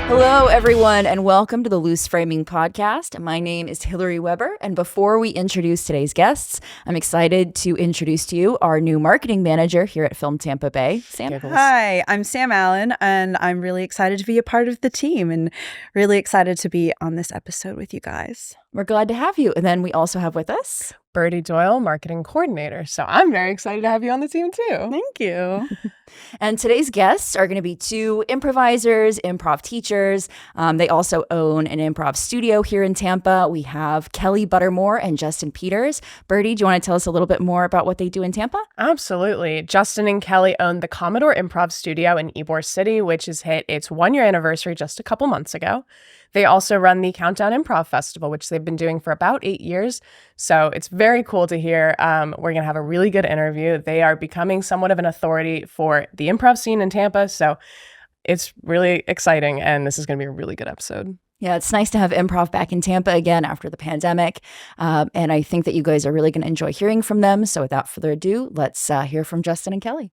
Hello, everyone, and welcome to the Loose Framing Podcast. My name is Hilary Ybor, and before we introduce today's guests, I'm excited to introduce to you our new marketing manager here at Film Tampa Bay, Sam. Hi, I'm Sam Allen, and I'm really excited to be a part of the team and really excited to be on this episode with you guys. We're glad to have you. And then we also have with us Birdie Doyle, marketing coordinator. So I'm very excited to have you on the team too. Thank you. And today's guests are going to be two improvisers, improv teachers. They also own an improv studio here in Tampa. We have Kelly Buttermore and Justin Peters. Birdie, do you want to tell us a little bit more about what they do in Tampa? Absolutely. Justin and Kelly own the Commodore Improv Studio in Ybor City, which has hit its 1-year anniversary just a couple months ago. They also run the Countdown Improv Festival, which they've been doing for about 8 years. So it's very cool to hear. We're going to have a really good interview. They are becoming somewhat of an authority for the improv scene in Tampa. So it's really exciting. And this is going to be a really good episode. Yeah, it's nice to have improv back in Tampa again after the pandemic. And I think that you guys are really going to enjoy hearing from them. So without further ado, let's hear from Justin and Kelly.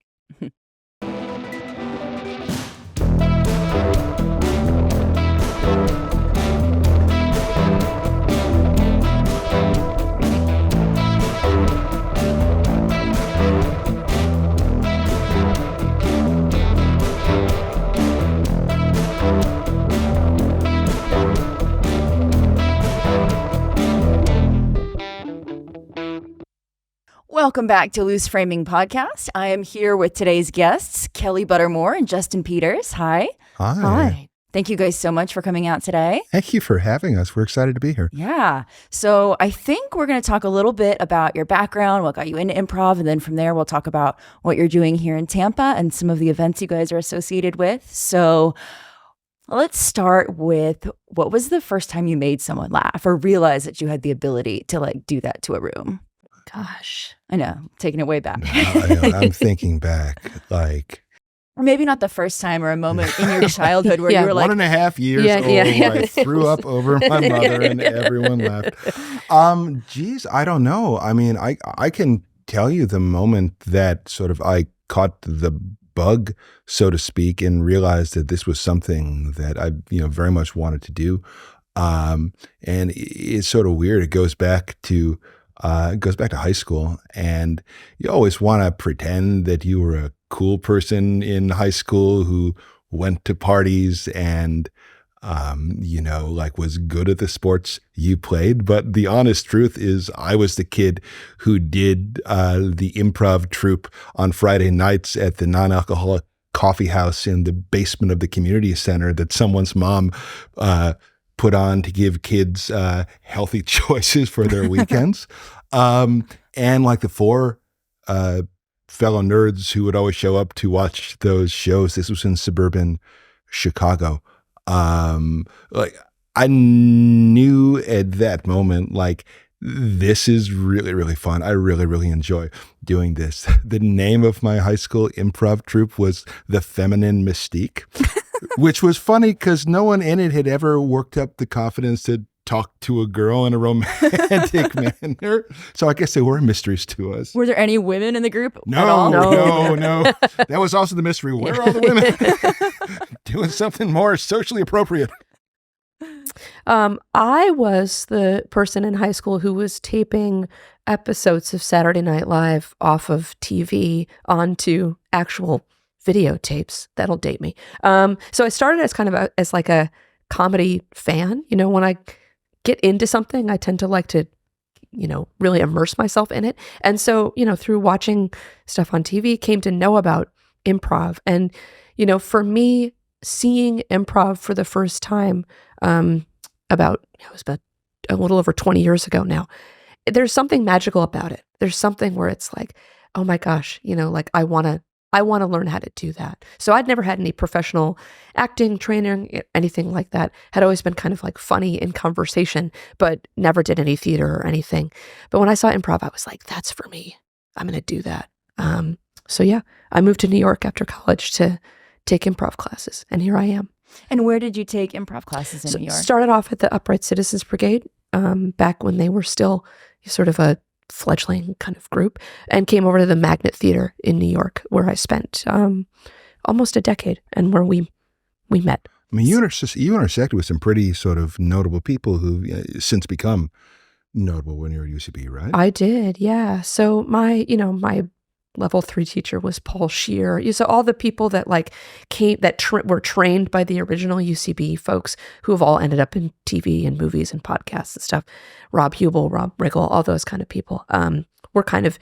Welcome back to Loose Framing Podcast. I am here with today's guests, Kelly Buttermore and Justin Peters. Hi. Hi. Thank you guys so much for coming out today. Thank you for having us. We're excited to be here. Yeah. So I think we're going to talk a little bit about your background, what got you into improv, and then from there we'll talk about what you're doing here in Tampa and some of the events you guys are associated with. So let's start with, what was the first time you made someone laugh or realize that you had the ability to do that to a room? Gosh. I know, taking it way back. I'm thinking back, or maybe not the first time, or a moment in your childhood where you were like 1.5 years old. I threw up over my mother and everyone laughed. I don't know. I mean, I can tell you the moment that sort of I caught the bug, so to speak, and realized that this was something that I, very much wanted to do. And it's sort of weird. It goes back to high school, and you always want to pretend that you were a cool person in high school who went to parties and, was good at the sports you played. But the honest truth is I was the kid who did the improv troupe on Friday nights at the non-alcoholic coffee house in the basement of the community center that someone's mom put on to give kids healthy choices for their weekends. And the four fellow nerds who would always show up to watch those shows, this was in suburban Chicago. I knew at that moment, this is really, really fun. I really, really enjoy doing this. The name of my high school improv troupe was The Feminine Mystique, which was funny because no one in it had ever worked up the confidence to talk to a girl in a romantic manner. So I guess they were mysteries to us. Were there any women in the group? No. That was also the mystery. Where are all the women? Doing something more socially appropriate. I was the person in high school who was taping episodes of Saturday Night Live off of TV onto actual videotapes. That'll date me. So I started as kind of as a comedy fan. When I get into something, I tend to like to, really immerse myself in it. And so, through watching stuff on TV, came to know about improv. And, for me, seeing improv for the first time, it was about a little over 20 years ago now, there's something magical about it. There's something where it's like, oh my gosh, I want to learn how to do that. So I'd never had any professional acting training, anything like that. Had always been kind of funny in conversation, but never did any theater or anything. But when I saw improv, I was like, that's for me. I'm going to do that. So yeah, I moved to New York after college to take improv classes, and here I am. And where did you take improv classes in New York? Started off at the Upright Citizens Brigade, back when they were still sort of a fledgling kind of group, and came over to the Magnet Theater in New York, where I spent almost a decade, and where we met. I mean, you intersected with some pretty sort of notable people who've since become notable when you were at UCB, right? I did, yeah. So my level 3 teacher was Paul Scheer. So all the people that were trained by the original UCB folks who have all ended up in TV and movies and podcasts and stuff. Rob Hubel, Rob Riggle, all those kind of people were kind of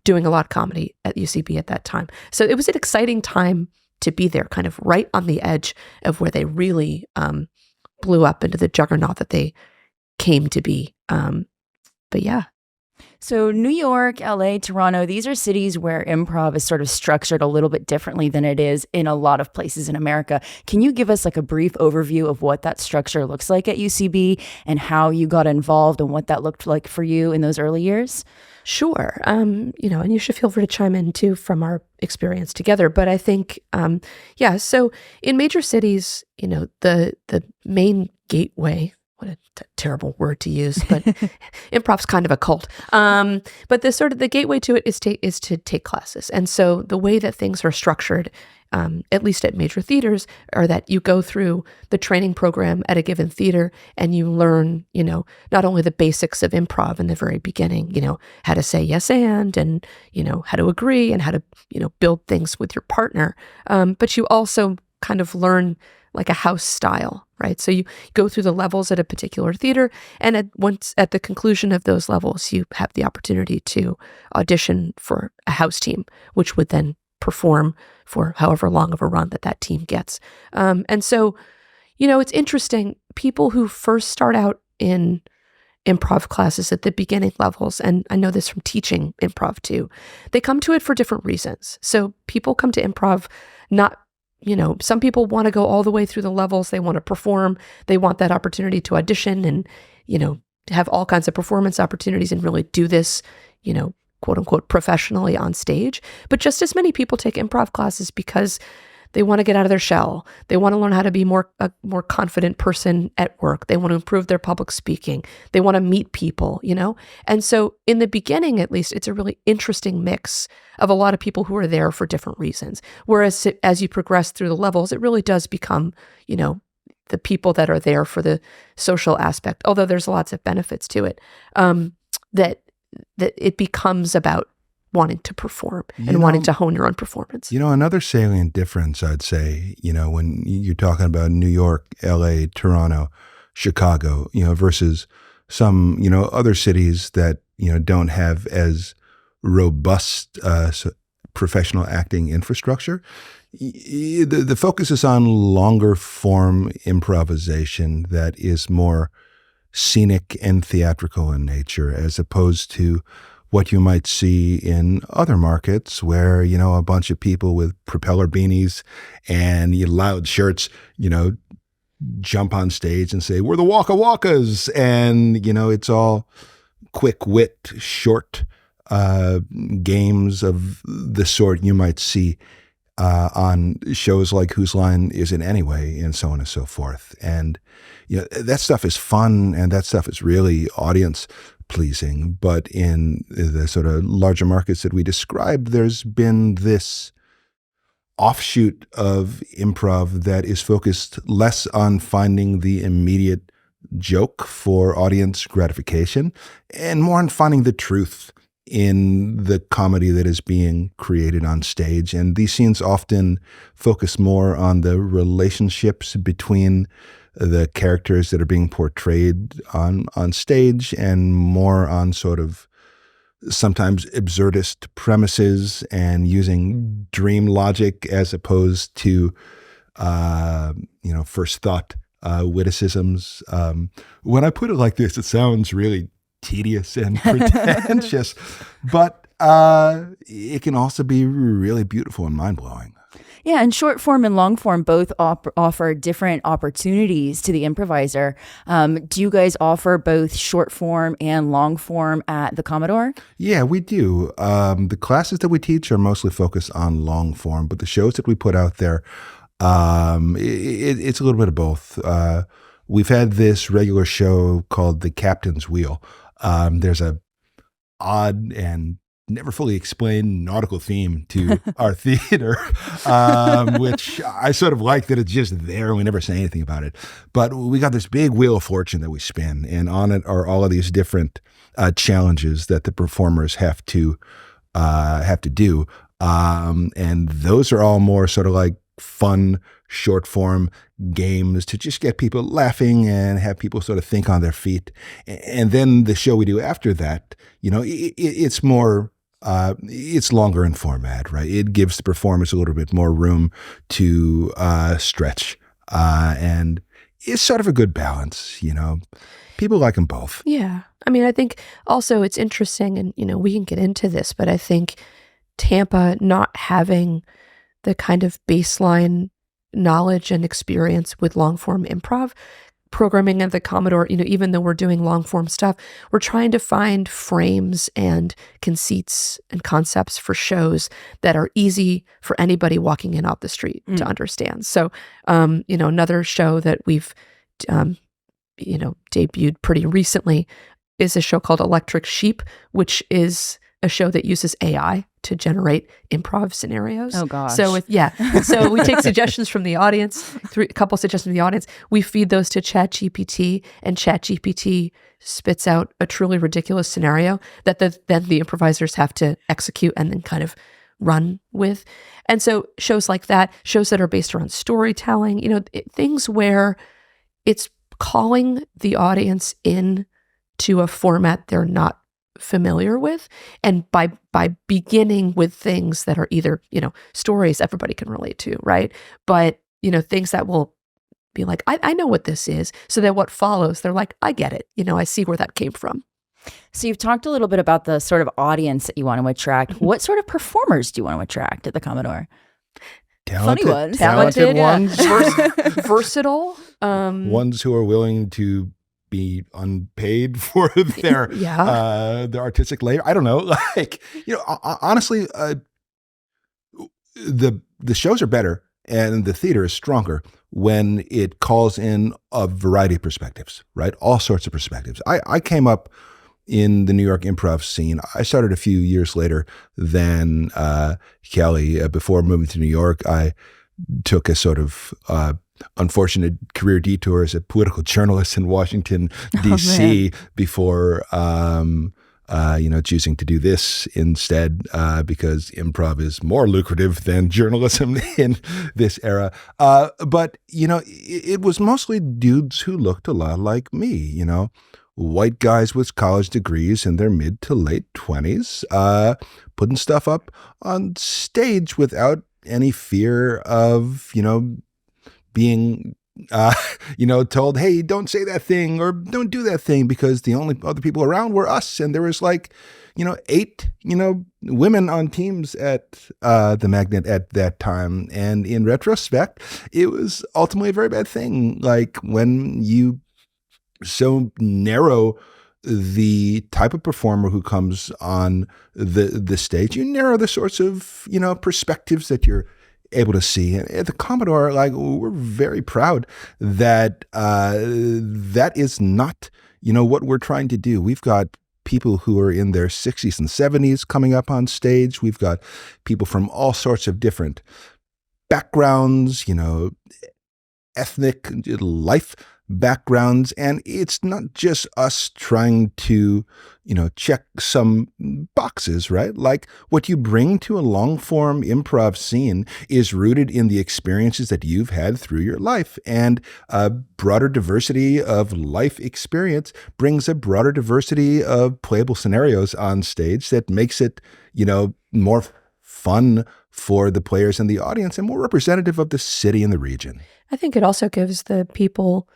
doing a lot of comedy at UCB at that time. So it was an exciting time to be there, kind of right on the edge of where they really blew up into the juggernaut that they came to be. But yeah. So New York, LA, Toronto, these are cities where improv is sort of structured a little bit differently than it is in a lot of places in America. Can you give us like a brief overview of what that structure looks like at UCB and how you got involved and what that looked like for you in those early years? Sure. And you should feel free to chime in too from our experience together. But I think, so in major cities, the main gateway, what a terrible word to use, but improv's kind of a cult. But the gateway to it is to take classes. And so the way that things are structured, at least at major theaters, are that you go through the training program at a given theater and you learn, not only the basics of improv in the very beginning, how to say yes and how to agree and how to, build things with your partner. But you also kind of learn like a house style, right? So you go through the levels at a particular theater, and at the conclusion of those levels, you have the opportunity to audition for a house team, which would then perform for however long of a run that team gets. And so, it's interesting. People who first start out in improv classes at the beginning levels, and I know this from teaching improv too, they come to it for different reasons. So people come to improv not some people want to go all the way through the levels. They want to perform. They want that opportunity to audition and, have all kinds of performance opportunities and really do this, quote unquote, professionally on stage. But just as many people take improv classes because they want to get out of their shell. They want to learn how to be a more confident person at work. They want to improve their public speaking. They want to meet people, And so in the beginning, at least, it's a really interesting mix of a lot of people who are there for different reasons. Whereas as you progress through the levels, it really does become, the people that are there for the social aspect, although there's lots of benefits to it, that it becomes about wanting to perform and wanting to hone your own performance. Another salient difference, I'd say, when you're talking about New York, LA, Toronto, Chicago, versus some, other cities that, don't have as robust professional acting infrastructure. The focus is on longer form improvisation that is more scenic and theatrical in nature, as opposed to what you might see in other markets where, a bunch of people with propeller beanies and loud shirts, jump on stage and say, "We're the Waka Wakas." And, it's all quick wit, short games of the sort you might see on shows like Whose Line Is It Anyway, and so on and so forth. And, that stuff is fun and that stuff is really audience pleasing. But in the sort of larger markets that we described, there's been this offshoot of improv that is focused less on finding the immediate joke for audience gratification and more on finding the truth in the comedy that is being created on stage. And these scenes often focus more on the relationships between the characters that are being portrayed on stage and more on sort of sometimes absurdist premises and using dream logic as opposed to, first thought witticisms. When I put it like this, it sounds really tedious and pretentious, but it can also be really beautiful and mind-blowing. Yeah, and short form and long form both offer different opportunities to the improviser. Do you guys offer both short form and long form at the Commodore? Yeah, we do. The classes that we teach are mostly focused on long form, but the shows that we put out there, it's a little bit of both. We've had this regular show called The Captain's Wheel. There's a odd and never fully explained nautical theme to our theater, which I sort of like that it's just there and we never say anything about it. But we got this big wheel of fortune that we spin, and on it are all of these different challenges that the performers have to do. And those are all more sort of like fun, short form games to just get people laughing and have people sort of think on their feet. And then the show we do after that, it's more, it's longer in format, right? It gives the performers a little bit more room to stretch. And it's sort of a good balance, People like them both. Yeah. I mean, I think also it's interesting, and, we can get into this, but I think Tampa not having the kind of baseline knowledge and experience with long-form improv programming at the Commodore, even though we're doing long-form stuff, we're trying to find frames and conceits and concepts for shows that are easy for anybody walking in off the street to understand. So, another show that we've, debuted pretty recently is a show called Electric Sheep, which is a show that uses AI to generate improv scenarios. Oh gosh. So so we take suggestions from the audience, a couple suggestions from the audience. We feed those to ChatGPT, and ChatGPT spits out a truly ridiculous scenario that then the improvisers have to execute and then kind of run with. And so shows like that, shows that are based around storytelling, things where it's calling the audience in to a format they're not familiar with, and by beginning with things that are either stories everybody can relate to, right, but things that will be like, I know what this is, so that what follows they're like, I get it, I see where that came from. So you've talked a little bit about the sort of audience that you want to attract. What sort of performers do you want to attract at the Commodore? Talented ones. Versatile, ones who are willing to be unpaid for their artistic labor. I don't know. Honestly, the shows are better and the theater is stronger when it calls in a variety of perspectives, right? All sorts of perspectives. I came up in the New York improv scene. I started a few years later than Kelly. Before moving to New York, I took a sort of unfortunate career detour as a political journalist in Washington, D.C. before, choosing to do this instead because improv is more lucrative than journalism in this era. But, it was mostly dudes who looked a lot like me, white guys with college degrees in their mid to late 20s, putting stuff up on stage without any fear of, being, told, hey, don't say that thing or don't do that thing, because the only other people around were us. And there was 8, women on teams at the Magnet at that time. And in retrospect, it was ultimately a very bad thing. Like when you so narrow the type of performer who comes on the stage, you narrow the sorts of, perspectives that you're able to see. And at the Commodore, we're very proud that that is not, what we're trying to do. We've got people who are in their 60s and 70s coming up on stage. We've got people from all sorts of different backgrounds, ethnic life backgrounds. And it's not just us trying to, check some boxes, right? Like what you bring to a long form improv scene is rooted in the experiences that you've had through your life, and a broader diversity of life experience brings a broader diversity of playable scenarios on stage that makes it, more fun for the players and the audience and more representative of the city and the region. I think it also gives the people,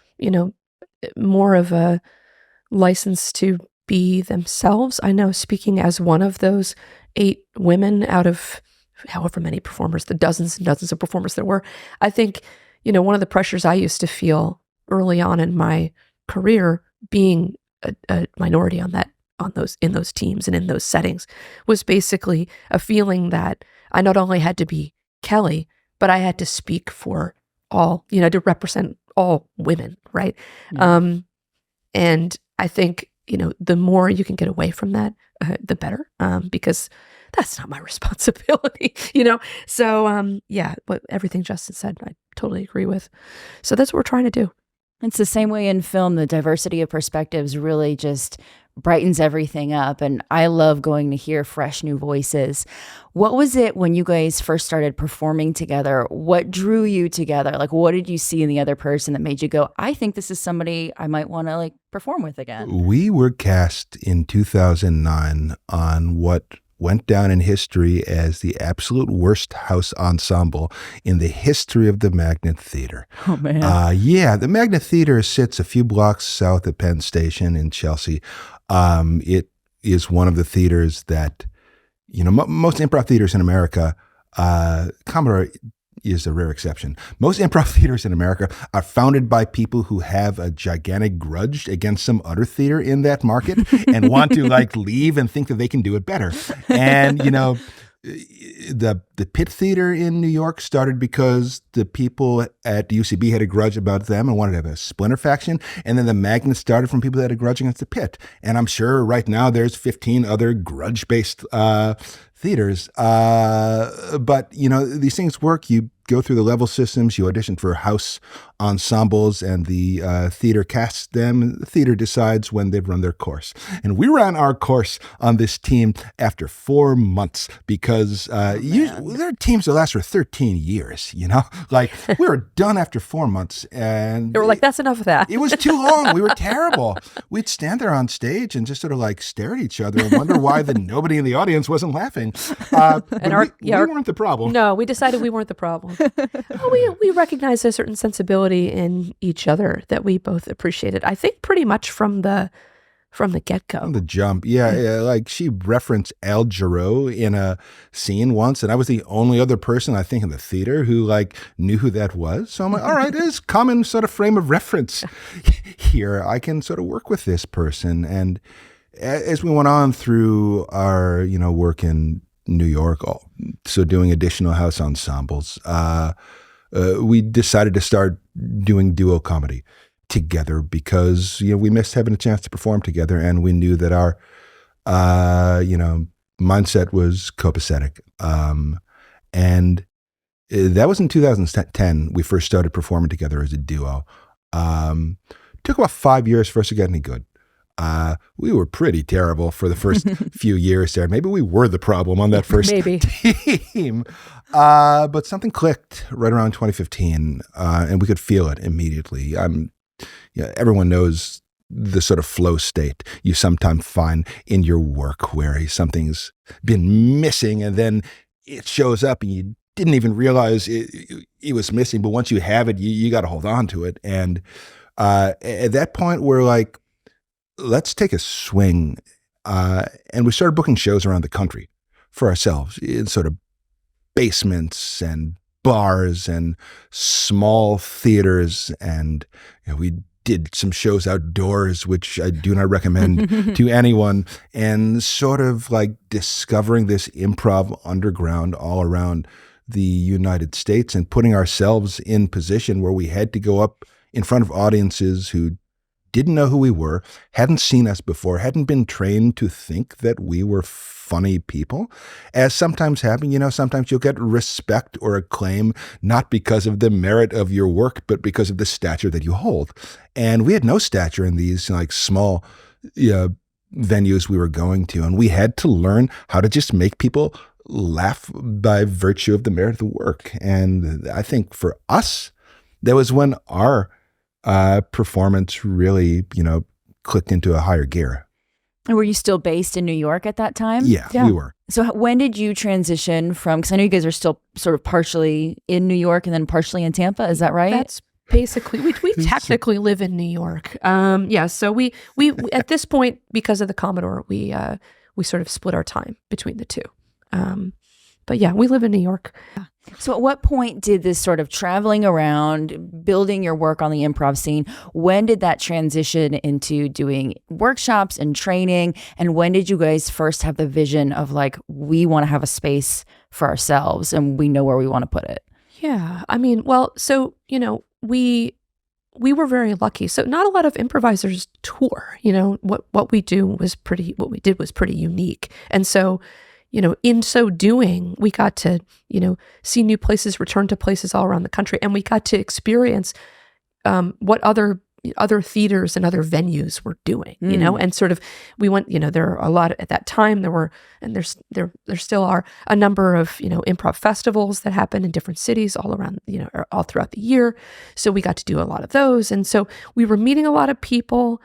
more of a license to be themselves. I know, speaking as one of those 8 women out of however many performers, the dozens and dozens of performers there were, I think, one of the pressures I used to feel early on in my career, being a minority in those teams and in those settings, was basically a feeling that I not only had to be Kelly, but I had to speak for all, to represent all women, right? Mm-hmm. And I think the more you can get away from that, the better, because that's not my responsibility, So, but everything Justin said, I totally agree with. So that's what we're trying to do. It's the same way in film. The diversity of perspectives really just brightens everything up. And I love going to hear fresh new voices. What was it when you guys first started performing together? What drew you together? Like, what did you see in the other person that made you go, I think this is somebody I might want to perform with again? We were cast in 2009 on what went down in history as the absolute worst house ensemble in the history of the Magnet Theater. Oh, man. The Magnet Theater sits a few blocks south of Penn Station in Chelsea. It is one of the theaters that, most improv theaters in America, Commodore is a rare exception. Most improv theaters in America are founded by people who have a gigantic grudge against some other theater in that market and want to leave and think that they can do it better. And, the Pitt Theater in New York started because the people at UCB had a grudge about them and wanted to have a splinter faction. And then the Magnet started from people that had a grudge against the Pitt. And I'm sure right now there's 15 other grudge-based theaters. But, these things work. You go through the level systems, you audition for house ensembles, and the theater casts them. The theater decides when they've run their course. And we ran our course on this team after 4 months because there are teams that last for 13 years, we were done after 4 months. And they were like, that's enough of that. It was too long. We were terrible. We'd stand there on stage and just sort of stare at each other and wonder why nobody in the audience wasn't laughing. And we weren't the problem. No, we decided we weren't the problem. We recognized a certain sensibility in each other that we both appreciated. I think pretty much from the get-go. From the jump. Yeah, she referenced Al Jarreau in a scene once, and I was the only other person, I think, in the theater who knew who that was. So I'm like, all right, there's common sort of frame of reference here. I can sort of work with this person. And as we went on through our, work in New York, so doing additional house ensembles, we decided to start doing duo comedy together because we missed having a chance to perform together, and we knew that our mindset was copacetic. And that was in 2010. We first started performing together as a duo. Took about 5 years for us to get any good. We were pretty terrible for the first few years there. Maybe we were the problem on that first team. But something clicked right around 2015, and we could feel it immediately. Everyone knows the sort of flow state you sometimes find in your work where something's been missing and then it shows up and you didn't even realize it was missing. But once you have it, you got to hold on to it. And at that point, we're like, let's take a swing. And we started booking shows around the country for ourselves in sort of basements and bars and small theaters. And we did some shows outdoors, which I do not recommend to anyone, and sort of discovering this improv underground all around the United States and putting ourselves in position where we had to go up in front of audiences who didn't know who we were, hadn't seen us before, hadn't been trained to think that we were funny people. As sometimes happen, sometimes you'll get respect or acclaim, not because of the merit of your work, but because of the stature that you hold. And we had no stature in these small venues we were going to. And we had to learn how to just make people laugh by virtue of the merit of the work. And I think for us, that was when our performance really, clicked into a higher gear. And were you still based in New York at that time? Yeah, we were. So when did you transition from, because I know you guys are still sort of partially in New York and then partially in Tampa, is that right? That's basically, we technically live in New York. So we at this point, because of the Commodore, we sort of split our time between the two. But yeah, we live in New York. So at what point did this sort of traveling around, building your work on the improv scene, when did that transition into doing workshops and training? And when did you guys first have the vision of we want to have a space for ourselves and we know where we want to put it? Yeah. I mean, well, so, we we were very lucky. So not a lot of improvisers tour. What we did was pretty unique. And so, in so doing, we got to, see new places, return to places all around the country, and we got to experience what other theaters and other venues were doing, and sort of, we went, there are a lot at that time, there were, and there still are a number of, improv festivals that happen in different cities all around, or all throughout the year. So we got to do a lot of those. And so we were meeting a lot of people,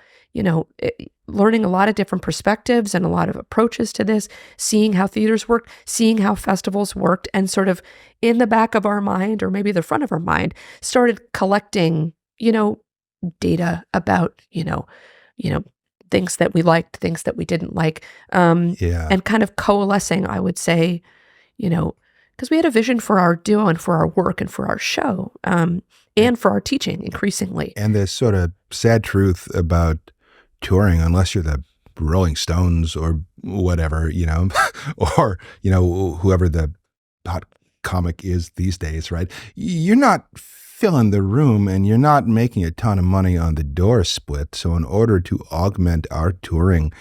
learning a lot of different perspectives and a lot of approaches to this, seeing how theaters worked, seeing how festivals worked, and sort of in the back of our mind, or maybe the front of our mind, started collecting, data about, things that we liked, things that we didn't like, and kind of coalescing, I would say, because we had a vision for our duo and for our work and for our show, and for our teaching increasingly. And the sort of sad truth about touring, unless you're the Rolling Stones or whatever, or, whoever the hot comic is these days, right? You're not filling the room and you're not making a ton of money on the door split. So in order to augment our touring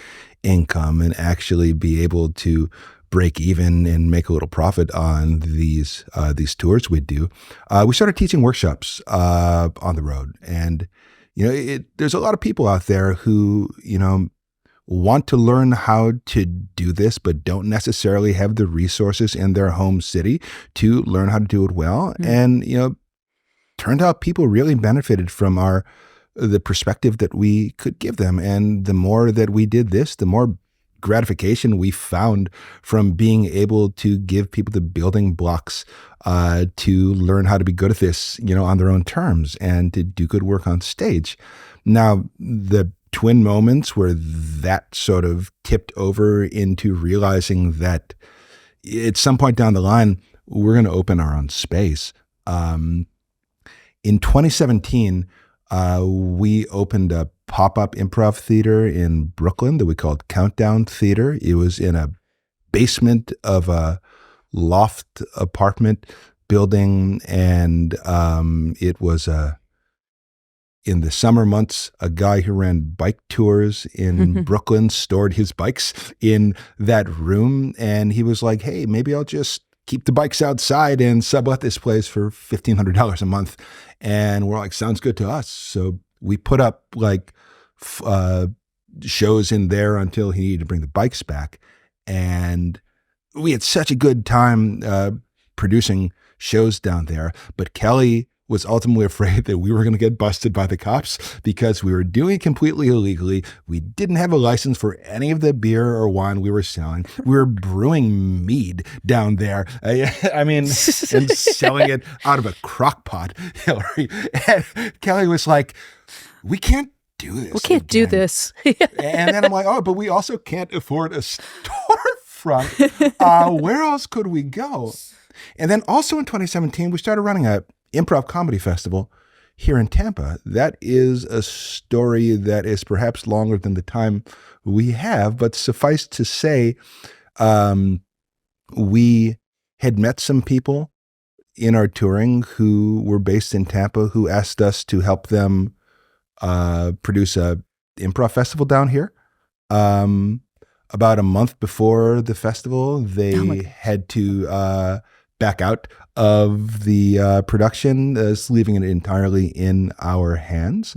income and actually be able to break even and make a little profit on these tours we do, we started teaching workshops on the road. And, there's a lot of people out there who, want to learn how to do this, but don't necessarily have the resources in their home city to learn how to do it well. Mm-hmm. And, turned out people really benefited from the perspective that we could give them. And the more that we did this, the more gratification we found from being able to give people the building blocks to learn how to be good at this, on their own terms and to do good work on stage. Now, the twin moments where that sort of tipped over into realizing that at some point down the line, we're going to open our own space. In 2017, we opened a pop-up improv theater in Brooklyn that we called Countdown Theater. It was in a basement of a loft apartment building, and it was in the summer months, a guy who ran bike tours in Brooklyn stored his bikes in that room, and he was like, "Hey, maybe I'll just keep the bikes outside and sublet this place for $1,500 a month." And we're like, sounds good to us. So we put up shows in there until he needed to bring the bikes back. And we had such a good time producing shows down there. But Kelly was ultimately afraid that we were going to get busted by the cops because we were doing it completely illegally. We didn't have a license for any of the beer or wine we were selling. We were brewing mead down there. I mean, and selling it out of a crock pot, Hilary. And Kelly was like, we can't do this. We can't do this. And then I'm like, oh, but we also can't afford a storefront. Where else could we go? And then also in 2017, we started running a improv comedy festival here in Tampa. That is a story that is perhaps longer than the time we have, but suffice to say, we had met some people in our touring who were based in Tampa who asked us to help them produce a improv festival down here. About a month before the festival, they had to back out of the production, leaving it entirely in our hands.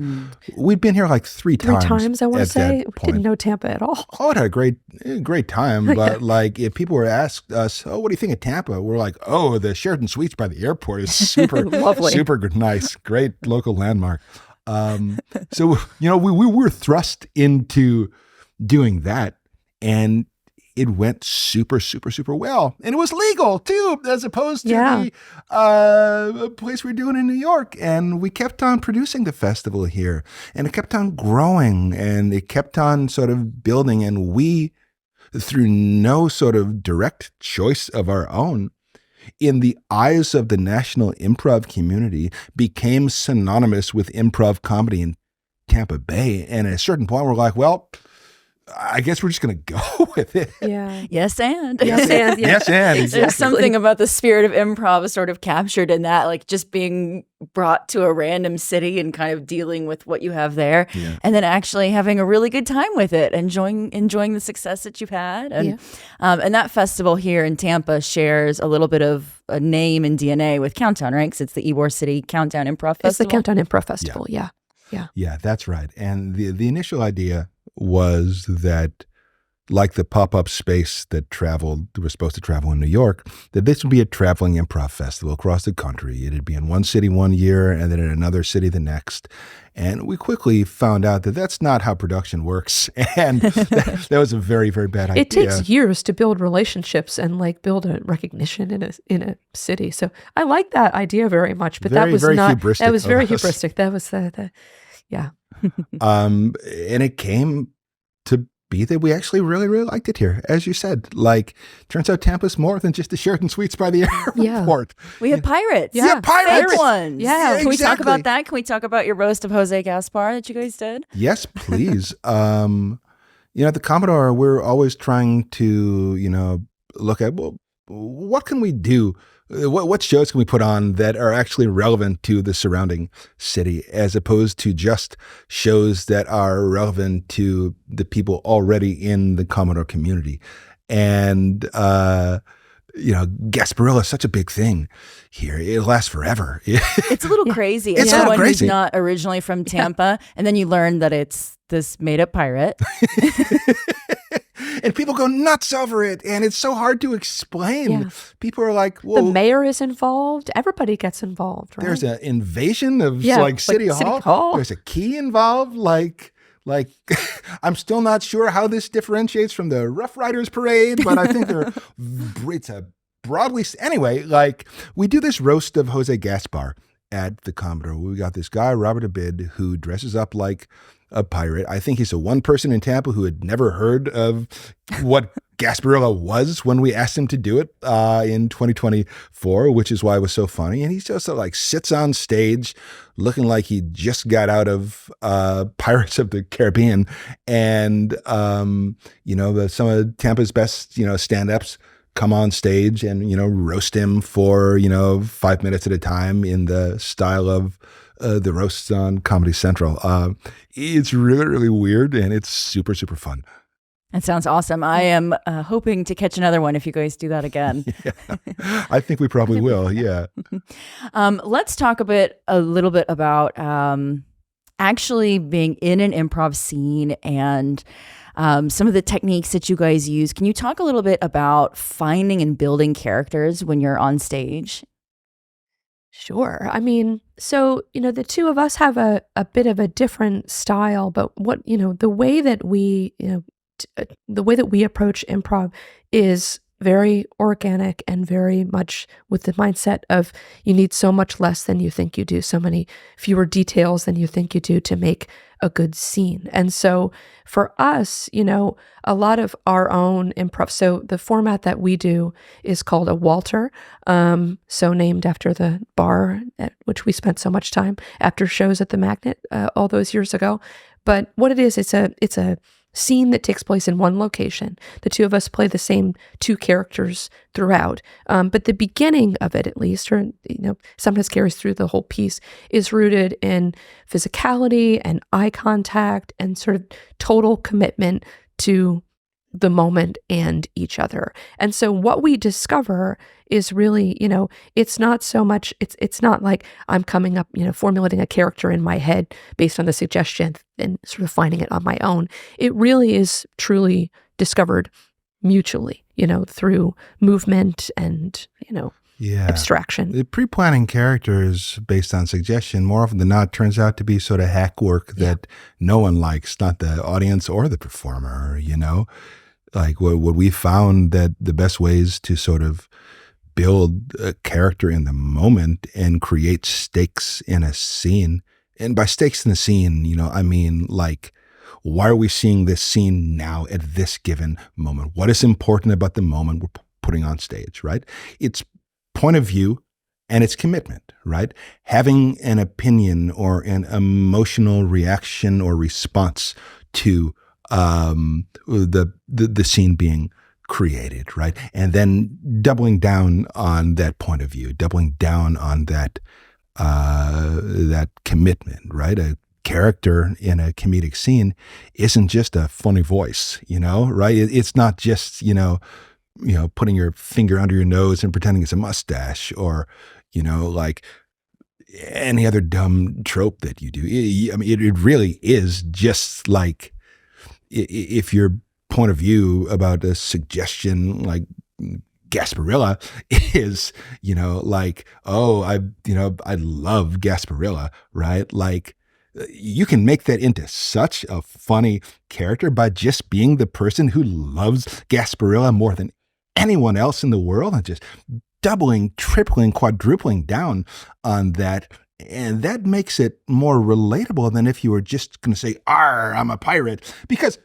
We'd been here like three times. I want to say. We didn't know Tampa at all. Oh, it had a great time. But like, if people were asked us, "Oh, what do you think of Tampa?" We're like, "Oh, the Sheraton Suites by the airport is super lovely, super nice, great local landmark." So we were thrust into doing that, and it went super, super, super well. And it was legal too, as opposed to the place we were doing in New York. And we kept on producing the festival here, and it kept on growing, and it kept on sort of building. And we, through no sort of direct choice of our own, in the eyes of the national improv community, became synonymous with improv comedy in Tampa Bay. And at a certain point, we're like, well, I guess we're just going to go with it. Yeah. Yes, and. Yes, and. Yeah. Yes, and. There's Exactly. something about the spirit of improv sort of captured in that, like just being brought to a random city and kind of dealing with what you have there, Yeah. and then actually having a really good time with it, enjoying the success that you've had, and that festival here in Tampa shares a little bit of a name and DNA with Countdown, right? Because it's the Ybor City Countdown Improv Festival. It's the Countdown Improv Festival. Yeah. Yeah, that's right. And the initial idea was that, like the pop-up space that was supposed to travel in New York, that this would be a traveling improv festival across the country. It'd be in one city one year and then in another city the next. And we quickly found out that that's not how production works. And that was a very, very bad idea. It takes years to build relationships and like build a recognition in a city. So I like that idea very much, but that was very not, hubristic that was very of us. hubristic. That was yeah. And it came to be that we actually really, really liked it here. As you said, like, turns out Tampa's more than just the Sheraton Suites by the airport. We have pirates. Yeah, pirates. Fake ones. Yeah, Can we talk exactly. about that? Can we talk about your roast of Jose Gaspar that you guys did? Yes, please. At the Commodore, we're always trying to, look at, well, what can we do? What shows can we put on that are actually relevant to the surrounding city, as opposed to just shows that are relevant to the people already in the Commodore community? And, Gasparilla is such a big thing here. It lasts forever. It's a little crazy. It's As a little someone crazy. who's not originally from Tampa, and then you learn that it's this made-up pirate. And people go nuts over it, and it's so hard to explain. Yeah. People are like, "Well, The mayor is involved. Everybody gets involved, right? there's an invasion of like City Hall. Hall. There's a key involved. Like I'm still not sure how this differentiates from the Rough Riders parade, but I think it's a broadly anyway. Like, we do this roast of Jose Gaspar at the Commodore. We got this guy Robert Abid who dresses up like a pirate. I think he's the one person in Tampa who had never heard of what Gasparilla was when we asked him to do it in 2024, which is why it was so funny. And he just sits on stage looking like he just got out of Pirates of the Caribbean. And, some of Tampa's best, stand-ups come on stage and, roast him for, 5 minutes at a time in the style of the roasts on Comedy Central. It's really, really weird, and it's super, super fun. That sounds awesome. I am hoping to catch another one if you guys do that again. Yeah. I think we probably will. Yeah. Let's talk a little bit about actually being in an improv scene and some of the techniques that you guys use. Can you talk a little bit about finding and building characters when you're on stage? Sure. I mean, so, the two of us have a bit of a different style, but the way that we, the way that we approach improv is very organic and very much with the mindset of you need so much less than you think you do, so many fewer details than you think you do to make a good scene. And so for us, a lot of our own improv, so the format that we do is called a Walter, so named after the bar at which we spent so much time after shows at the Magnet all those years ago. But what it is, it's a scene that takes place in one location. The two of us play the same two characters throughout. But the beginning of it, at least, or sometimes carries through the whole piece, is rooted in physicality and eye contact and sort of total commitment to the moment and each other. And so what we discover is really, it's not so much, it's not like I'm coming up, formulating a character in my head based on the suggestion and sort of finding it on my own. It really is truly discovered mutually, through movement and, abstraction. The pre-planning characters based on suggestion more often than not turns out to be sort of hack work that no one likes, not the audience or the performer, Like what we found that the best ways to sort of build a character in the moment and create stakes in a scene. And by stakes in the scene, I mean, like, why are we seeing this scene now at this given moment? What is important about the moment we're putting on stage, right? It's point of view and it's commitment, right? Having an opinion or an emotional reaction or response to the scene being created, right? And then doubling down on that point of view, doubling down on that commitment, right? A character in a comedic scene isn't just a funny voice, right? It's not just, putting your finger under your nose and pretending it's a mustache, or, like any other dumb trope that you do. I mean, it really is just like, if your point of view about a suggestion like Gasparilla is, like, oh, I love Gasparilla, right? Like, you can make that into such a funny character by just being the person who loves Gasparilla more than anyone else in the world, and just doubling, tripling, quadrupling down on that. And that makes it more relatable than if you were just going to say, "Arr, I'm a pirate," because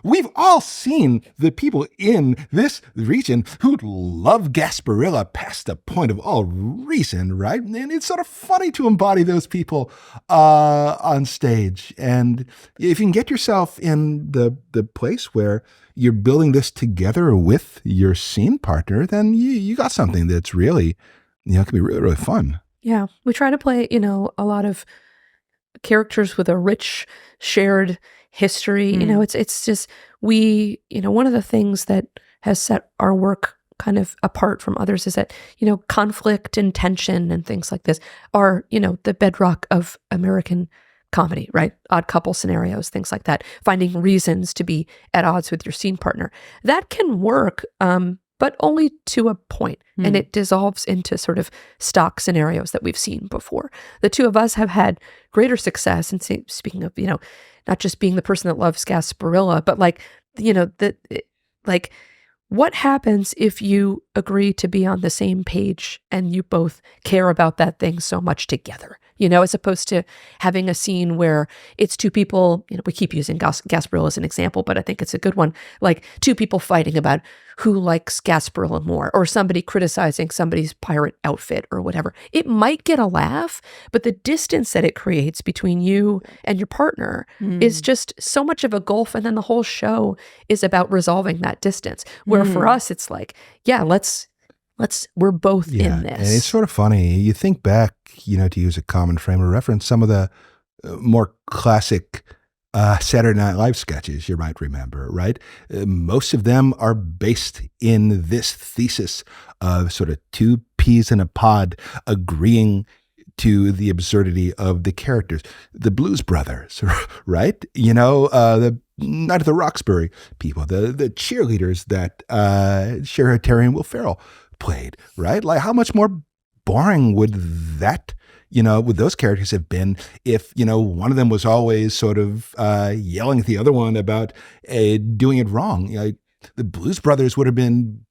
we've all seen the people in this region who love Gasparilla past the point of all reason, right? And it's sort of funny to embody those people on stage. And if you can get yourself in the place where you're building this together with your scene partner, then you got something that's really, can be really, really fun. Yeah. We try to play, a lot of characters with a rich shared history. It's just, one of the things that has set our work kind of apart from others is that, conflict and tension and things like this are, the bedrock of American comedy, right? Odd couple scenarios, things like that, finding reasons to be at odds with your scene partner. That can work, but only to a point. And it dissolves into sort of stock scenarios that we've seen before. The two of us have had greater success. And speaking of, not just being the person that loves Gasparilla, but what happens if you agree to be on the same page and you both care about that thing so much together, as opposed to having a scene where it's two people, we keep using Gasparilla as an example, but I think it's a good one, like two people fighting about who likes Gasparilla more, or somebody criticizing somebody's pirate outfit or whatever. It might get a laugh, but the distance that it creates between you and your partner is just so much of a gulf. And then the whole show is about resolving that distance. Where for us, it's like, yeah, we're both in this. And it's sort of funny. You think back, to use a common frame of reference, some of the more classic Saturday Night Live sketches you might remember, right? Most of them are based in this thesis of sort of two peas in a pod agreeing to the absurdity of the characters. The Blues Brothers, right? The Night at the Roxbury people, the cheerleaders that Shara Terry and Will Ferrell played, right? Like, how much more boring would that, would those characters have been if, one of them was always sort of yelling at the other one about doing it wrong? The Blues Brothers would have been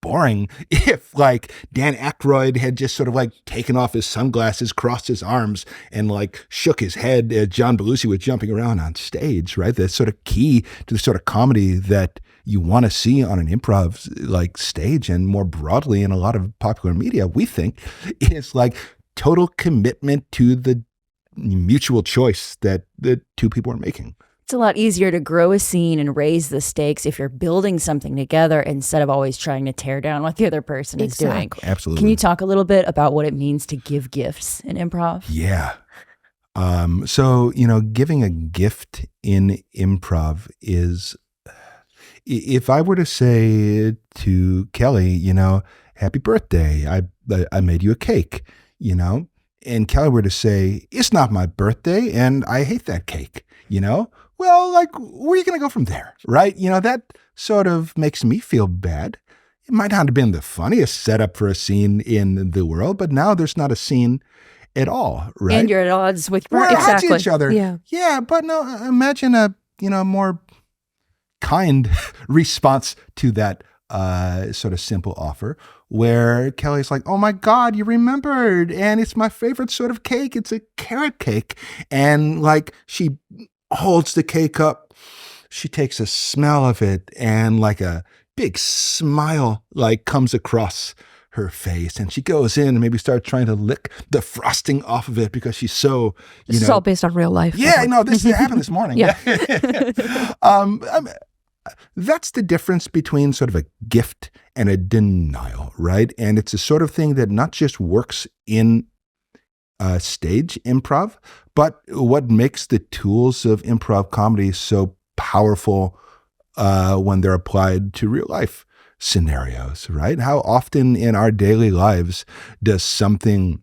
boring if, like, Dan Aykroyd had just sort of like taken off his sunglasses, crossed his arms, and like shook his head as John Belushi was jumping around on stage, right? That's sort of key to the sort of comedy that you want to see on an improv like stage, and more broadly in a lot of popular media, we think, is like total commitment to the mutual choice that the two people are making. It's a lot easier to grow a scene and raise the stakes if you're building something together instead of always trying to tear down what the other person is doing. Absolutely. Can you talk a little bit about what it means to give gifts in improv? Yeah. So, giving a gift in improv is, if I were to say to Kelly, happy birthday, I made you a cake, and Kelly were to say, it's not my birthday and I hate that cake, well, like, where are you going to go from there, right? That sort of makes me feel bad. It might not have been the funniest setup for a scene in the world, but now there's not a scene at all, right? And you're at odds with we're at odds with each other. Yeah, but no, imagine a more kind response to that sort of simple offer, where Kelly's like, oh my God, you remembered, and it's my favorite sort of cake. It's a carrot cake. And like, she holds the cake up, she takes a smell of it, and like a big smile like comes across her face, and she goes in and maybe starts trying to lick the frosting off of it because she's so, This is all based on real life. Yeah, no, this happened this morning. Yeah. That's the difference between sort of a gift and a denial, right? And it's a sort of thing that not just works in stage improv, but what makes the tools of improv comedy so powerful when they're applied to real life scenarios, right? How often in our daily lives does something,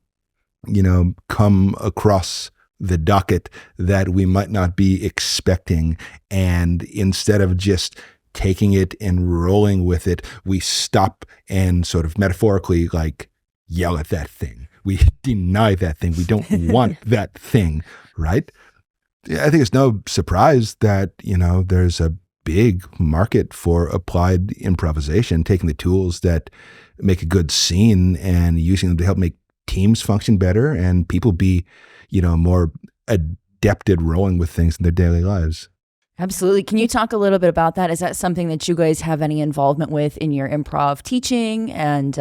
come across the docket that we might not be expecting, and instead of just taking it and rolling with it, we stop and sort of metaphorically like yell at that thing. We deny that thing. We don't want that thing, right? I think it's no surprise that, there's a big market for applied improvisation, taking the tools that make a good scene and using them to help make teams function better and people be, more adept at rolling with things in their daily lives. Absolutely. Can you talk a little bit about that? Is that something that you guys have any involvement with in your improv teaching? And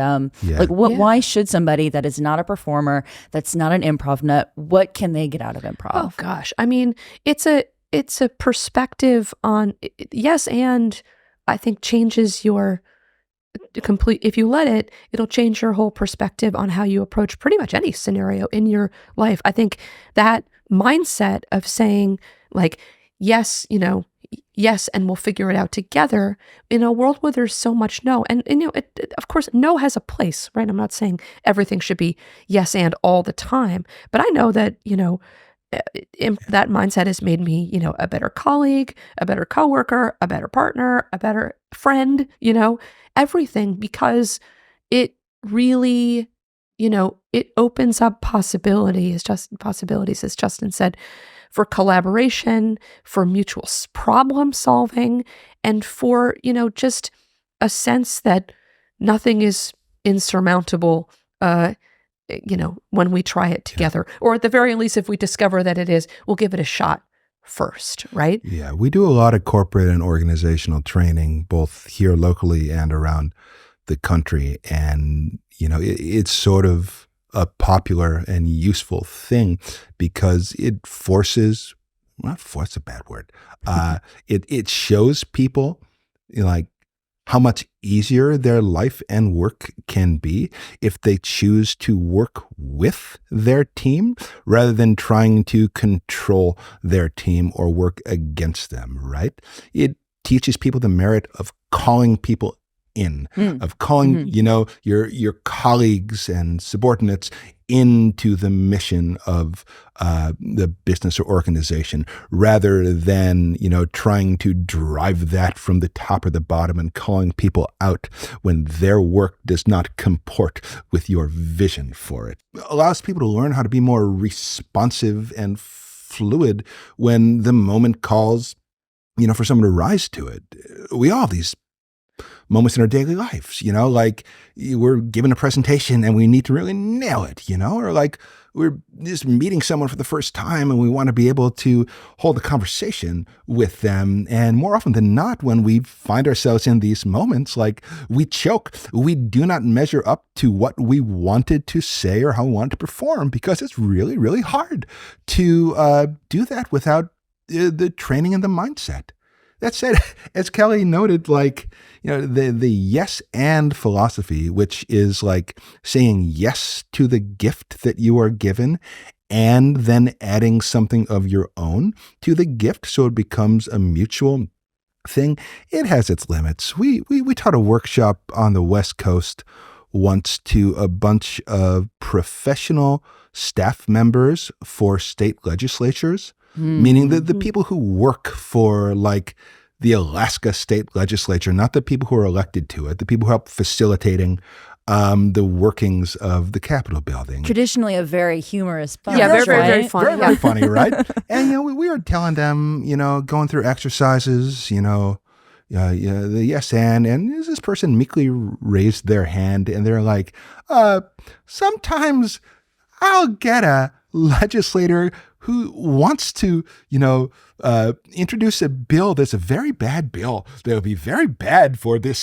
why should somebody that is not a performer, that's not an improv nut, what can they get out of improv? Oh gosh, I mean, it's a perspective on yes, and I think changes your complete. If you let it, it'll change your whole perspective on how you approach pretty much any scenario in your life. I think that mindset of saying like, yes, yes, and we'll figure it out together in a world where there's so much no. And of course, no has a place, right? I'm not saying everything should be yes and all the time, but I know that, that mindset has made me, a better colleague, a better coworker, a better partner, a better friend, everything, because it really, it opens up possibilities, as Justin said, for collaboration, for mutual problem solving, and for, just a sense that nothing is insurmountable, when we try it together. Or at the very least, if we discover that it is, we'll give it a shot first, right? Yeah, we do a lot of corporate and organizational training, both here locally and around the country. And, it's sort of a popular and useful thing because it forces, not force a bad word, it shows people like how much easier their life and work can be if they choose to work with their team rather than trying to control their team or work against them, right? It teaches people the merit of calling people in, of calling, your colleagues and subordinates into the mission of the business or organization, rather than, trying to drive that from the top or the bottom and calling people out when their work does not comport with your vision for it. It allows people to learn how to be more responsive and fluid when the moment calls, for someone to rise to it. We all have these moments in our daily lives, like we're given a presentation and we need to really nail it, or like we're just meeting someone for the first time and we want to be able to hold a conversation with them. And more often than not, when we find ourselves in these moments, like we choke, we do not measure up to what we wanted to say or how we wanted to perform, because it's really, really hard to do that without the training and the mindset. That said, as Kelly noted, like, the yes and philosophy, which is like saying yes to the gift that you are given and then adding something of your own to the gift so it becomes a mutual thing, it has its limits. We taught a workshop on the West Coast once to a bunch of professional staff members for state legislatures, meaning the people who work for like the Alaska state legislature, not the people who are elected to it, the people who help facilitating the workings of the Capitol building. Traditionally a very humorous bunch, very, very, right? very funny. Very funny, right? And, we were telling them, going through exercises, the yes and this person meekly raised their hand and they're like, sometimes I'll get a legislator who wants to, introduce a bill that's a very bad bill that would be very bad for this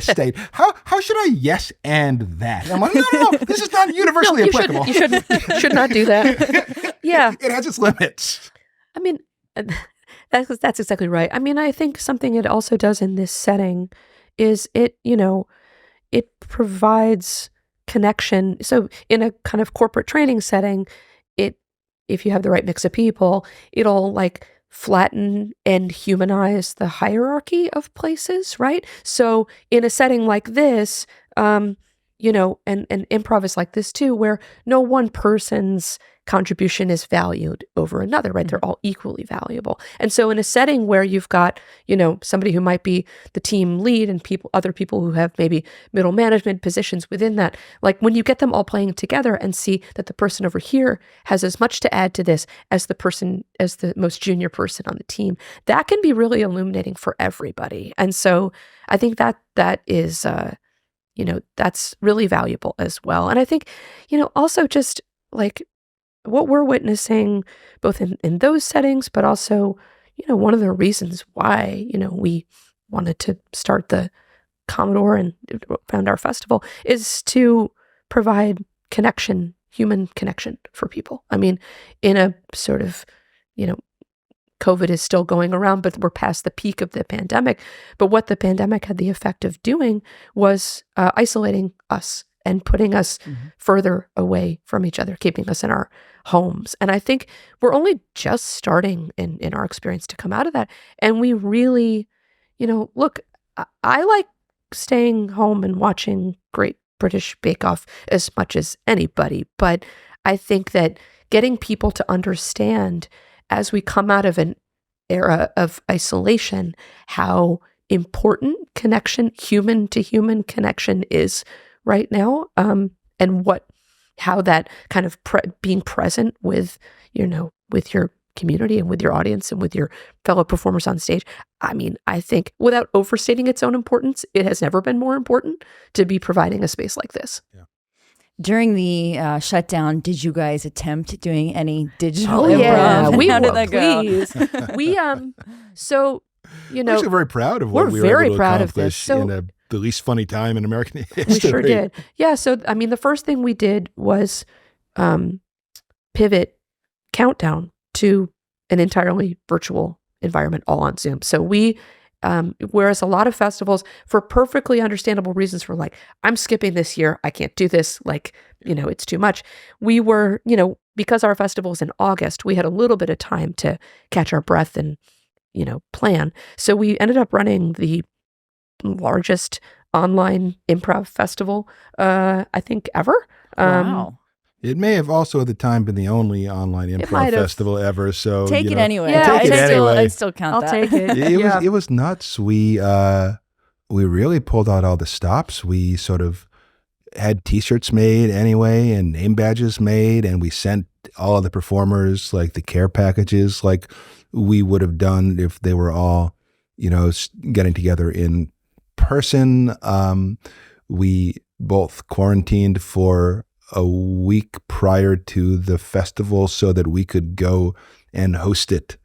state. How should I yes and that? I'm like, no, this is not universally applicable. You should not do that. Yeah. It has its limits. I mean, that's exactly right. I mean, I think something it also does in this setting is it provides connection. So in a kind of corporate training setting, if you have the right mix of people, it'll like flatten and humanize the hierarchy of places, right? So in a setting like this, and improv is like this too, where no one person's contribution is valued over another, right? They're all equally valuable. And so in a setting where you've got, somebody who might be the team lead and other people who have maybe middle management positions within that, like when you get them all playing together and see that the person over here has as much to add to this as the most junior person on the team, that can be really illuminating for everybody. And so I think that is, that's really valuable as well. And I think, also just like, what we're witnessing both in those settings, but also, one of the reasons why, we wanted to start the Commodore and found our festival is to provide connection, human connection for people. I mean, in a sort of, COVID is still going around, but we're past the peak of the pandemic. But what the pandemic had the effect of doing was isolating us and putting us further away from each other, keeping us in our homes. And I think we're only just starting in our experience to come out of that. And we really, look, I like staying home and watching Great British Bake Off as much as anybody. But I think that getting people to understand as we come out of an era of isolation, how important connection, human to human connection is right now, and how that kind of being present with, with your community and with your audience and with your fellow performers on stage. I mean, I think without overstating its own importance, it has never been more important to be providing a space like this. Yeah. During the shutdown, did you guys attempt doing any digital improv? Yeah, And we how did will, that go? please. We so We're actually very proud of what we were very able to proud of this. accomplish So, in the least funny time in American history. we sure did. Yeah. So, I mean, the first thing we did was pivot Countdown to an entirely virtual environment, all on Zoom. So we, whereas a lot of festivals, for perfectly understandable reasons, were like, I'm skipping this year. I can't do this. Like, it's too much. We were, because our festival was in August, we had a little bit of time to catch our breath and, plan. So we ended up running the largest online improv festival, I think, ever. Wow. It may have also at the time been the only online improv festival ever. So Take it anyway. Yeah, take it anyway. I still count I'll that. take it. It was nuts. We really pulled out all the stops. We sort of had T-shirts made anyway and name badges made, and we sent all of the performers like the care packages like we would have done if they were all, getting together in person. We both quarantined for a week prior to the festival so that we could go and host it,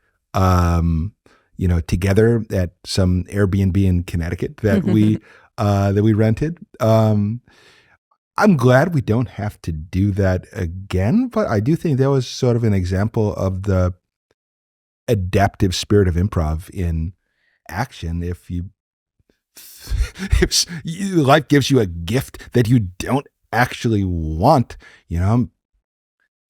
together at some Airbnb in Connecticut that we rented. I'm glad we don't have to do that again, but I do think that was sort of an example of the adaptive spirit of improv in action. If life gives you a gift that you don't actually want,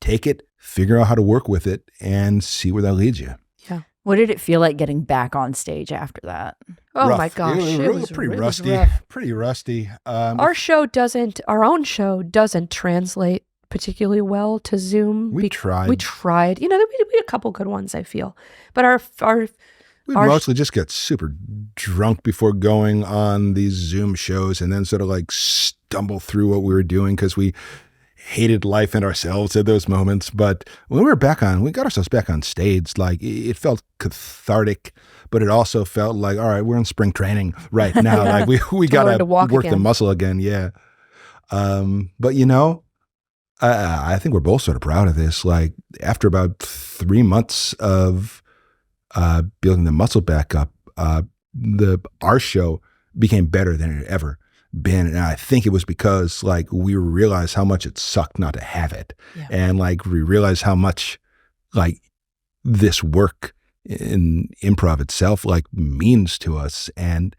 take it, figure out how to work with it, and see where that leads you. Yeah. What did it feel like getting back on stage after that? Oh Rough. my gosh. It was pretty rusty. Pretty rusty. Our own show doesn't translate particularly well to Zoom. We tried. We tried. We had a couple good ones, I feel. But we mostly just get super drunk before going on these Zoom shows and then sort of like stumble through what we were doing because we hated life and ourselves at those moments. But when we got ourselves back on stage, like it felt cathartic, but it also felt like, all right, we're in spring training right now. Like we got to work the muscle again. Yeah. But I think we're both sort of proud of this. Like after about 3 months of building the muscle back up, our show became better than it had ever been. And I think it was because like we realized how much it sucked not to have it. Yeah. And like we realized how much like this work in improv itself like means to us. And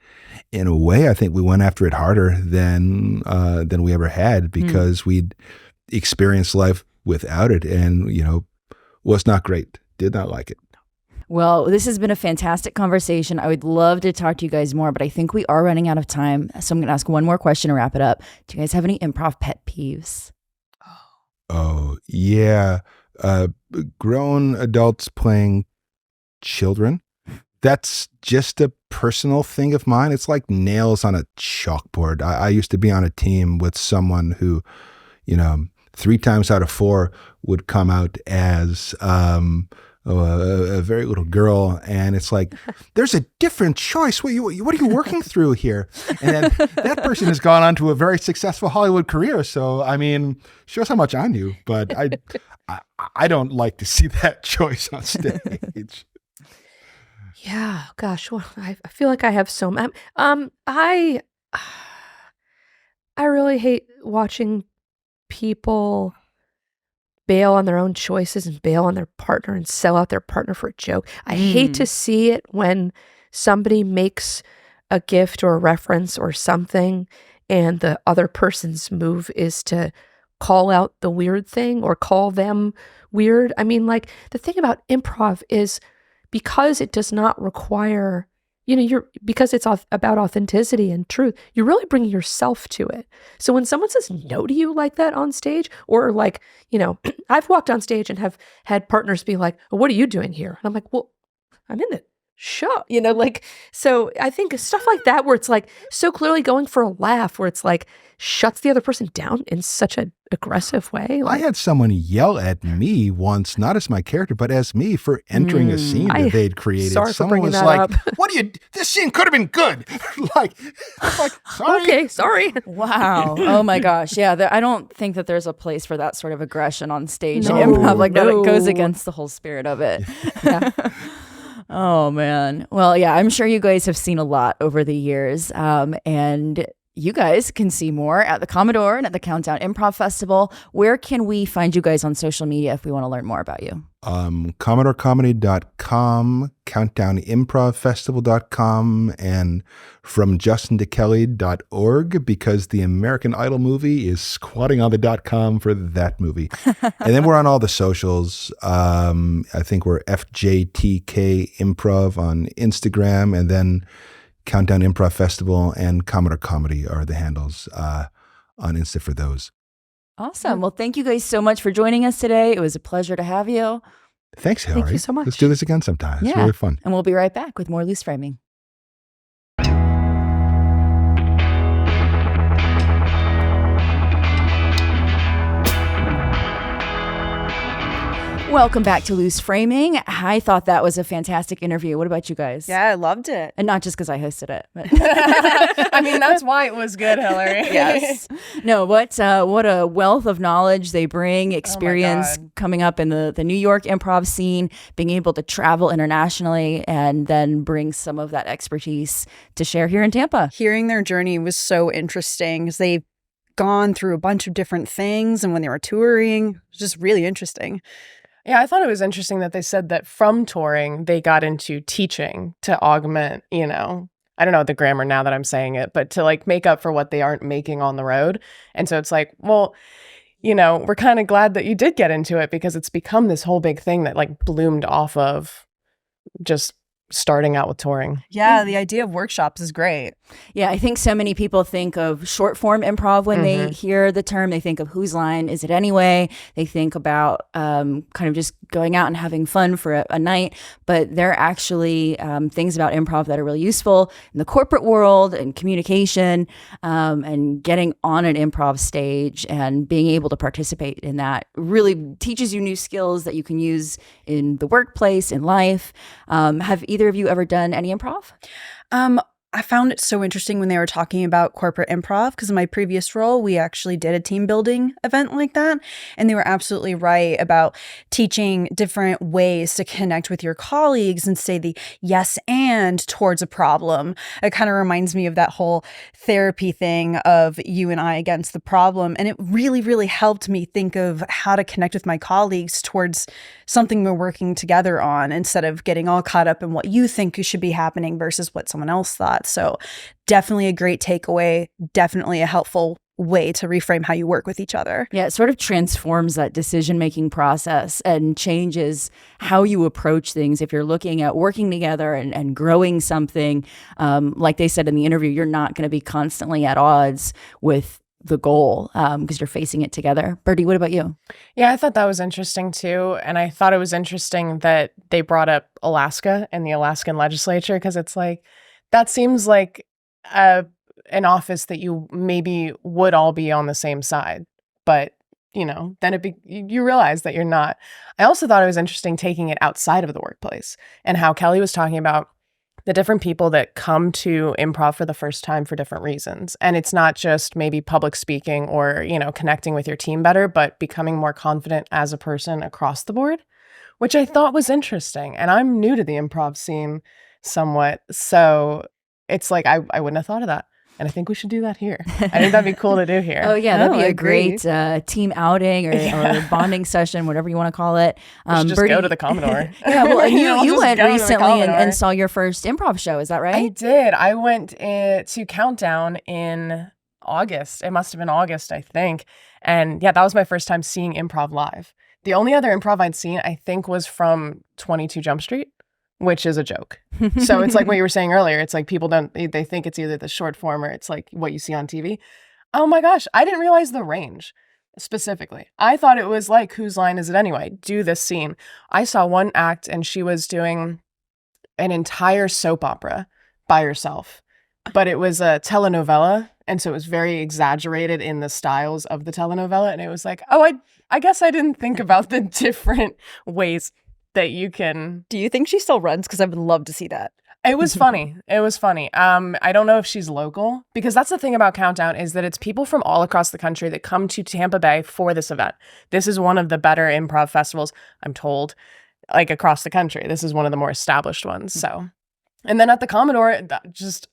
in a way, I think we went after it harder than we ever had because we'd experienced life without it and, was not great. Did not like it. Well, this has been a fantastic conversation. I would love to talk to you guys more, but I think we are running out of time. So I'm going to ask one more question to wrap it up. Do you guys have any improv pet peeves? Oh, yeah. Grown adults playing children. That's just a personal thing of mine. It's like nails on a chalkboard. I used to be on a team with someone who, 3 times out of 4 would come out as a very little girl, and it's like, there's a different choice. What are you working through here? And then that person has gone on to a very successful Hollywood career. So, I mean, shows how much I knew, but I don't like to see that choice on stage. Yeah, gosh, well, I feel like I have so much. I really hate watching people bail on their own choices and bail on their partner and sell out their partner for a joke. I hate to see it when somebody makes a gift or a reference or something and the other person's move is to call out the weird thing or call them weird. I mean, like, the thing about improv is because it does not require, because it's about authenticity and truth, you're really bringing yourself to it. So when someone says no to you like that on stage, or like, I've walked on stage and have had partners be like, well, what are you doing here? And I'm like, well, I'm in the show, so I think stuff like that, where it's like so clearly going for a laugh, where it's like shuts the other person down in such an aggressive way. I had someone yell at me once, not as my character, but as me for entering a scene that they'd created. Sorry someone for was that like, up. this scene could have been good. I was like, sorry. Okay, sorry. Wow. Oh my gosh. Yeah. I don't think that there's a place for that sort of aggression on stage in improv like that. It goes against the whole spirit of it. Yeah. Oh man. Well, yeah, I'm sure you guys have seen a lot over the years. And you guys can see more at the Commodore and at the Countdown Improv Festival. Where can we find you guys on social media if we want to learn more about you? CommodoreComedy.com, CountdownImprovFestival.com, and FromJustinToKelly.org, because the American Idol movie is squatting on the .com for that movie. And then we're on all the socials. I think we're FJTK Improv on Instagram, and then Countdown Improv Festival and Commodore Comedy are the handles on Insta for those. Awesome. Well, thank you guys so much for joining us today. It was a pleasure to have you. Thanks, Hilary. Thank you so much. Let's do this again sometime. It's really fun. And we'll be right back with more Loose Framing. Welcome back to Loose Framing. I thought that was a fantastic interview. What about you guys? Yeah, I loved it. And not just because I hosted it. But I mean, that's why it was good, Hilary. Yes. No, what a wealth of knowledge they bring, experience coming up in the New York improv scene, being able to travel internationally and then bring some of that expertise to share here in Tampa. Hearing their journey was so interesting because they've gone through a bunch of different things. And when they were touring, it was just really interesting. Yeah, I thought it was interesting that they said that from touring, they got into teaching to augment, I don't know the grammar now that I'm saying it, but to like make up for what they aren't making on the road. And so it's like, well, we're kind of glad that you did get into it because it's become this whole big thing that like bloomed off of just starting out with touring. Yeah, the idea of workshops is great. Yeah, I think so many people think of short form improv when they hear the term. They think of whose line is it anyway? They think about kind of just going out and having fun for a night. But there are actually things about improv that are really useful in the corporate world and communication and getting on an improv stage and being able to participate in that really teaches you new skills that you can use in the workplace, in life. Have either of you ever done any improv? I found it so interesting when they were talking about corporate improv, because in my previous role, we actually did a team building event like that. And they were absolutely right about teaching different ways to connect with your colleagues and say the yes and towards a problem. It kind of reminds me of that whole therapy thing of you and I against the problem. And it really, really helped me think of how to connect with my colleagues towards something we're working together on, instead of getting all caught up in what you think should be happening versus what someone else thought. So definitely a great takeaway, definitely a helpful way to reframe how you work with each other. Yeah, it sort of transforms that decision-making process and changes how you approach things. If you're looking at working together and growing something, like they said in the interview, you're not going to be constantly at odds with the goal because you're facing it together. Birdie, what about you? Yeah, I thought that was interesting too. And I thought it was interesting that they brought up Alaska and the Alaskan legislature, because it's like, that seems like an office that you maybe would all be on the same side. But, then you realize that you're not. I also thought it was interesting taking it outside of the workplace, and how Kelly was talking about the different people that come to improv for the first time for different reasons. And it's not just maybe public speaking or, connecting with your team better, but becoming more confident as a person across the board, which I thought was interesting. And I'm new to the improv scene somewhat. So it's like, I wouldn't have thought of that. And I think we should do that here. I think that'd be cool to do here. Oh, yeah, that'd be I a agree. great team outing or bonding session, whatever you want to call it. We should just go to the Commodore. Yeah, well, and I'll you just went go to the recently and Commodore. saw your first improv show. Is that right? I did. I went to Countdown in August. It must have been August, I think. And yeah, that was my first time seeing improv live. The only other improv I'd seen, I think, was from 22 Jump Street, which is a joke. So it's like what you were saying earlier. It's like people they think it's either the short form or it's like what you see on TV. Oh my gosh, I didn't realize the range specifically. I thought it was like, whose line is it anyway? Do this scene. I saw one act and she was doing an entire soap opera by herself, but it was a telenovela. And so it was very exaggerated in the styles of the telenovela. And it was like, oh, I guess I didn't think about the different ways that you can. Do you think she still runs? Because I would love to see that. It was funny. It was funny. I don't know if she's local, because that's the thing about Countdown is that it's people from all across the country that come to Tampa Bay for this event. This is one of the better improv festivals, I'm told, like across the country. This is one of the more established ones. So, and then at the Commodore, just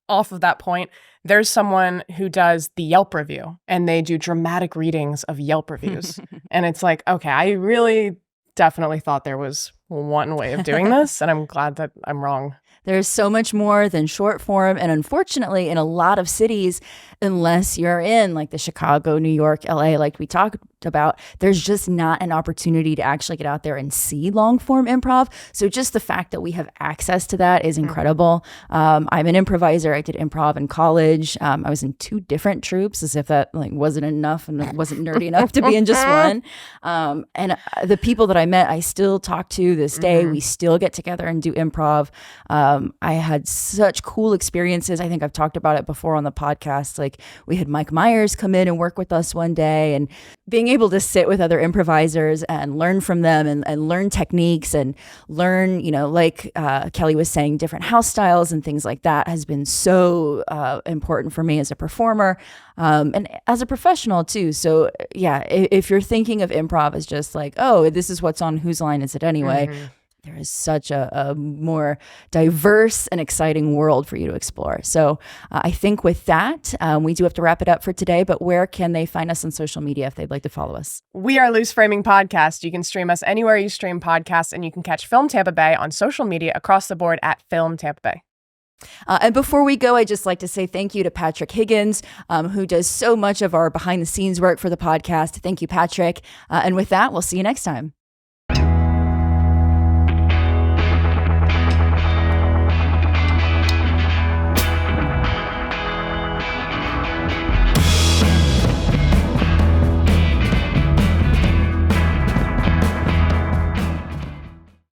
off of that point, there's someone who does the Yelp review, and they do dramatic readings of Yelp reviews. And it's like, okay, I really definitely thought there was one way of doing this, and I'm glad that I'm wrong. There's so much more than short form. And unfortunately, in a lot of cities, unless you're in like the Chicago, New York, LA, like we talked about, there's just not an opportunity to actually get out there and see long form improv. So just the fact that we have access to that is incredible. I'm an improviser. I did improv in college. I was in 2 different troupes, as if that like wasn't enough and it wasn't nerdy enough to be in just one. And the people that I met, I still talk to this day. We still get together and do improv. I had such cool experiences. I think I've talked about it before on the podcast. Like we had Mike Myers come in and work with us one day, and being able to sit with other improvisers and learn from them and learn techniques and learn, like Kelly was saying, different house styles and things like that has been so important for me as a performer and as a professional too. So yeah, if you're thinking of improv as just like, oh, this is what's on Whose Line Is It Anyway? There is such a more diverse and exciting world for you to explore. So I think with that, we do have to wrap it up for today, but where can they find us on social media if they'd like to follow us? We are Loose Framing Podcast. You can stream us anywhere you stream podcasts, and you can catch Film Tampa Bay on social media across the board at Film Tampa Bay. And before we go, I'd just like to say thank you to Patrick Higgins, who does so much of our behind the scenes work for the podcast. Thank you, Patrick. And with that, we'll see you next time.